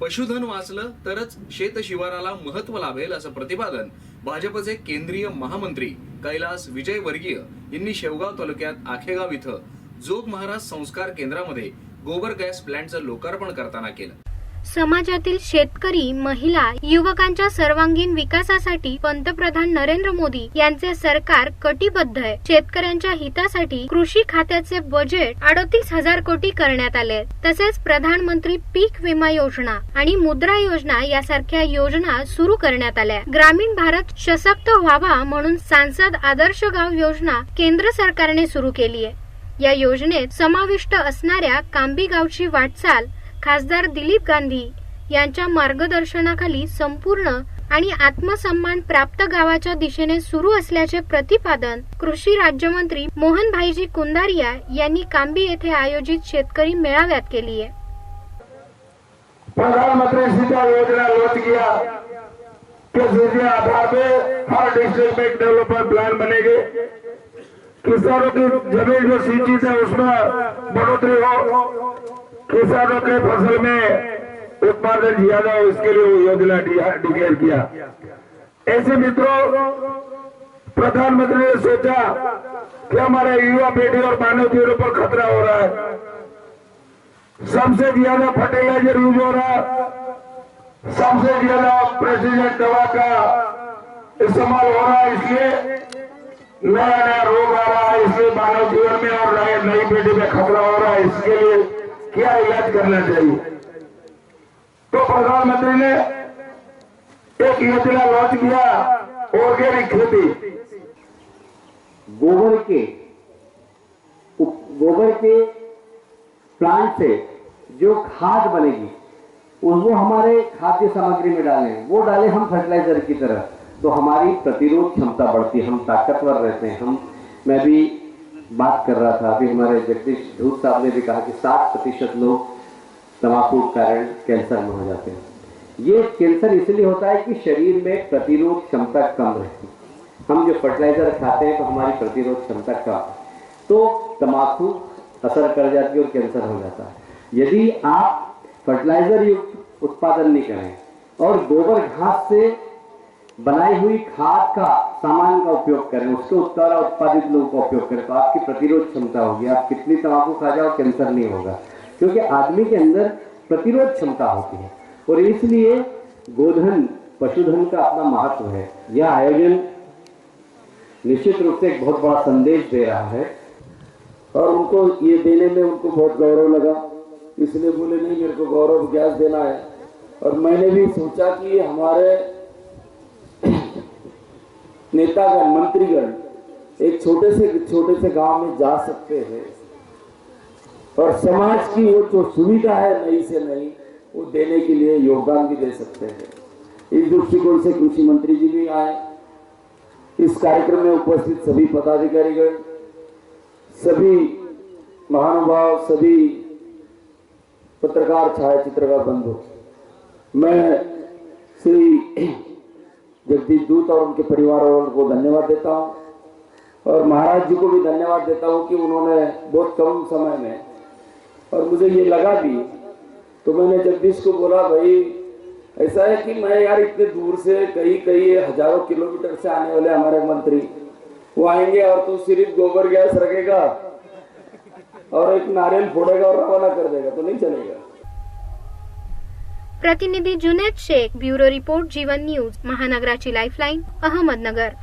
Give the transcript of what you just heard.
पशुधन वाचलं तरच शेत शिवाराला महत्व लाभेल असं प्रतिपादन भाजपचे केंद्रीय महामंत्री कैलास विजयवर्गीय यांनी शेवगाव तालुक्यात आखेगाव इथं जोग महाराज संस्कार केंद्रामध्ये गोबर गॅस प्लांटचं लोकार्पण करताना केलं। समाजातील शेतकरी, महिला, युवकांच्या सर्वांगीण विकासासाठी पंतप्रधान नरेंद्र मोदी यांचे सरकार कटिबद्ध आहे। शेतकऱ्यांच्या हितासाठी कृषी खात्याचे बजेट 38,000 कोटी करण्यात आले। तसेच प्रधानमंत्री पीक विमा योजना आणि मुद्रा योजना यासारख्या योजना सुरू करण्यात आल्या। ग्रामीण भारत सशक्त व्हावा म्हणून सांसद आदर्श गाव योजना केंद्र सरकारने सुरू केली आहे। या योजनेत समाविष्ट असणाऱ्या कांबी गावची वाटचाल खासदार दिलीप गांधी यांच्या मार्गदर्शनाखाली संपूर्ण आणि आत्मसन्मान प्राप्त गावाच्या दिशेने सुरू असल्याचे प्रतिपादन कृषी राज्यमंत्री मोहन भाईजी कुंदारिया यांनी कांबी येथे आयोजित शेतकरी मेळाव्यात केली आहे। प्रधानमंत्री सीधा योजना लॉन्च किया कि जिसके आधार पे हर डिस्ट्रिक्ट में डेवलपमेंट प्लान बनेंगे, किसानों की जमीन जो सिंचित है उसमें बढ़ोतरी हो, किसानों के फसल में उत्पादन ज्यादा हो, इसके लिए वो योजना डिक्लेयर किया। ऐसे मित्रों, प्रधानमंत्री ने सोचा कि हमारे युवा पीढ़ी और मानव जीवन पर खतरा हो रहा है, सबसे ज्यादा फर्टिलाइजर यूज हो रहा है, सबसे ज्यादा प्रेसिडेंट दवा का इस्तेमाल हो रहा है, इसलिए नया नया रोग आ रहा है, इसलिए मानव जीवन में और नई पीढ़ी में खतरा हो रहा है। इसके लिए क्या इलाज करना चाहिए? तो प्रधानमंत्री ने एक योजना लॉन्च किया, ऑर्गेनिक खेती। गोबर के प्लांट से जो खाद बनेगी उसको हमारे खाद्य सामग्री में डालें, वो डालें हम फर्टिलाइजर की तरह, तो हमारी प्रतिरोध क्षमता बढ़ती है, हम ताकतवर रहते हैं। मैं भी बात कर रहा था, अभी हमारे जगदीश धूत साहब ने भी कहा कि 60% लोग तंबाकू के कारण कैंसर में हो जाते हैं। ये कैंसर इसलिए होता है कि शरीर में प्रतिरोध क्षमता कम रहती है। हम जो फर्टिलाइजर खाते हैं तो हमारी प्रतिरोध क्षमता कम, तो तंबाकू असर कर जाती है और कैंसर हो जाता है। यदि आप फर्टिलाइजर युक्त उत्पादन नहीं करें और गोबर घास से बनाई हुई खाद का सामान का उपयोग करें, उसके द्वारा उत्पादित लोगों का उपयोग करें, तो आपकी प्रतिरोध क्षमता होगी। आप कितनी तंबाकू खा जाओ कैंसर नहीं होगा, क्योंकि आदमी के अंदर प्रतिरोध क्षमता होती है। और इसलिए गोधन, पशुधन का अपना महत्व है। यह आयोजन निश्चित रूप से एक बहुत बड़ा संदेश दे रहा है और उनको ये देने में उनको बहुत गौरव लगा, इसलिए बोले नहीं मेरे को गौरव गैस देना है। और मैंने भी सोचा कि हमारे नेतागण, मंत्रीगण एक छोटे से गांव में जा सकते हैं और समाज की वो जो सुविधा है नई से नई वो देने के लिए योगदान भी दे सकते हैं। इस दृष्टिकोण से कृषि मंत्री जी भी आए। इस कार्यक्रम में उपस्थित सभी पदाधिकारीगण, सभी महानुभाव, सभी पत्रकार, छायाचित्रकार बंधु, मैं श्री जगदीश दूत और उनके परिवार वालों को धन्यवाद देता हूं और महाराज जी को भी धन्यवाद देता हूं कि उन्होंने बहुत कम समय में, और मुझे ये लगा भी, तो मैंने जगदीश को बोला भाई ऐसा है कि मैं यार इतने दूर से कई हजारों किलोमीटर से आने वाले हमारे मंत्री वो आएंगे और तू सिर्फ गोबर गैस रखेगा और एक नारियल फोड़ेगा और रवाना कर देगा, तो नहीं चलेगा। प्रतिनिधी जुनेद शेख, ब्युरो रिपोर्ट, जीवन न्यूज, महानगराची लाईफलाईन, अहमदनगर।